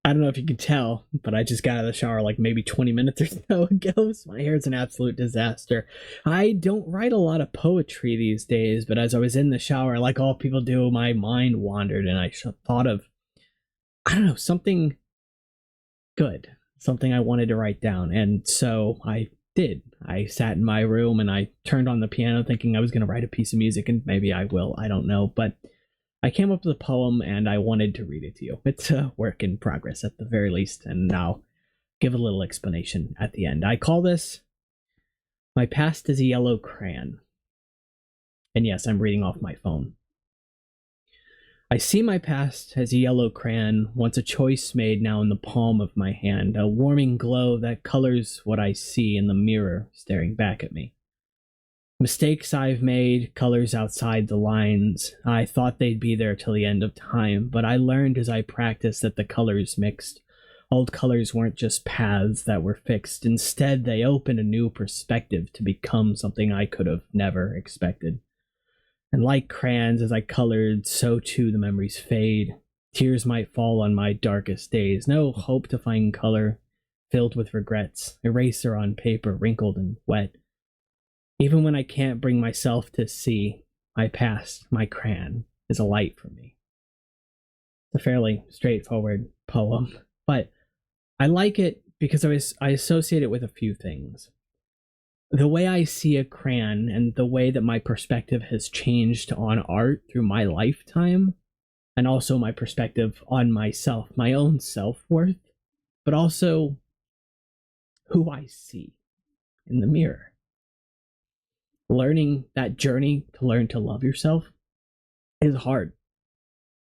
I don't know if you can tell, but I just got out of the shower like maybe 20 minutes or so ago. So my hair is an absolute disaster. I don't write a lot of poetry these days, but as I was in the shower, like all people do, my mind wandered and I thought of, I don't know, something good, something I wanted to write down. And so I did. I sat in my room and I turned on the piano thinking I was going to write a piece of music, and maybe I will. I don't know. But I came up with a poem and I wanted to read it to you. It's a work in progress at the very least, and I'll give a little explanation at the end. I call this My Past is a Yellow Crayon. And yes, I'm reading off my phone. I see my past as a yellow crayon, once a choice made, now in the palm of my hand, a warming glow that colors what I see in the mirror staring back at me. Mistakes I've made, colors outside the lines. I thought they'd be there till the end of time, but I learned as I practiced that the colors mixed. Old colors weren't just paths that were fixed. Instead, they opened a new perspective to become something I could have never expected. And like crayons, as I colored, so too the memories fade. Tears might fall on my darkest days. No hope to find color, filled with regrets. Eraser on paper, wrinkled and wet. Even when I can't bring myself to see my past, my crayon is a light for me. It's a fairly straightforward poem, but I like it because I associate it with a few things. The way I see a crayon and the way that my perspective has changed on art through my lifetime, and also my perspective on myself, my own self-worth, but also who I see in the mirror. Learning that journey to learn to love yourself is hard.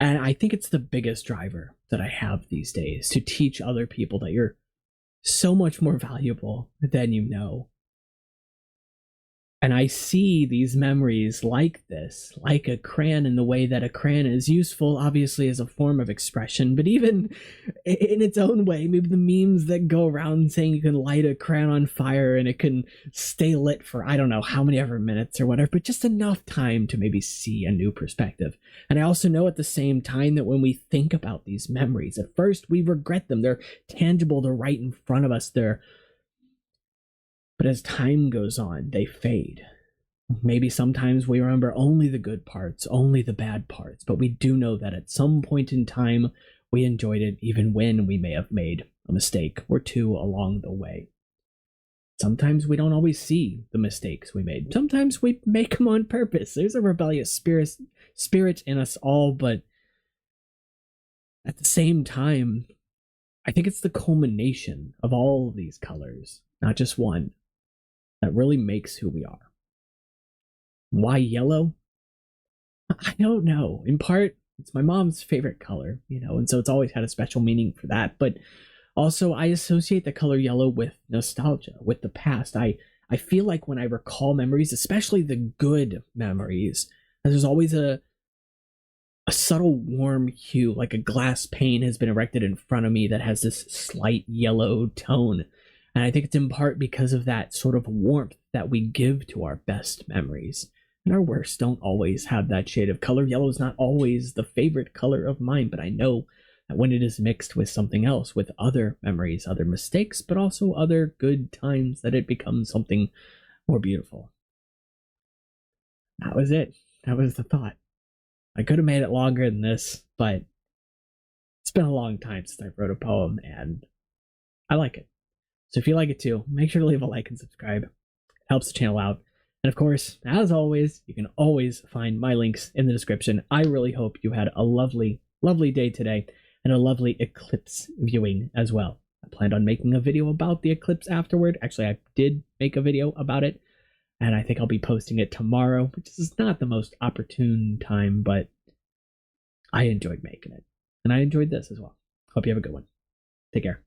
And I think it's the biggest driver that I have these days, to teach other people that you're so much more valuable than you know. And I see these memories like this, like a crayon, in the way that a crayon is useful, obviously, as a form of expression, but even in its own way, maybe the memes that go around saying you can light a crayon on fire and it can stay lit for, I don't know, how many ever minutes or whatever, but just enough time to maybe see a new perspective. And I also know at the same time that when we think about these memories, at first we regret them. They're tangible, they're right in front of us, but as time goes on, they fade. Maybe sometimes we remember only the good parts, only the bad parts, but we do know that at some point in time, we enjoyed it even when we may have made a mistake or two along the way. Sometimes we don't always see the mistakes we made. Sometimes we make them on purpose. There's a rebellious spirit in us all, but at the same time, I think it's the culmination of all of these colors, not just one, that really makes who we are. Why yellow? I don't know. In part, it's my mom's favorite color, and so it's always had a special meaning for that. But also, I associate the color yellow with nostalgia, with the past. I feel like when I recall memories, especially the good memories, there's always a subtle warm hue, like a glass pane has been erected in front of me that has this slight yellow tone. And I think it's in part because of that sort of warmth that we give to our best memories. And our worst don't always have that shade of color. Yellow is not always the favorite color of mine, but I know that when it is mixed with something else, with other memories, other mistakes, but also other good times, that it becomes something more beautiful. That was it. That was the thought. I could have made it longer than this, but it's been a long time since I wrote a poem, and I like it. So if you like it too, make sure to leave a like and subscribe. It helps the channel out. And of course, as always, you can always find my links in the description. I really hope you had a lovely, lovely day today, and a lovely eclipse viewing as well. I planned on making a video about the eclipse afterward. Actually, I did make a video about it, and I think I'll be posting it tomorrow, which is not the most opportune time, but I enjoyed making it. And I enjoyed this as well. Hope you have a good one. Take care.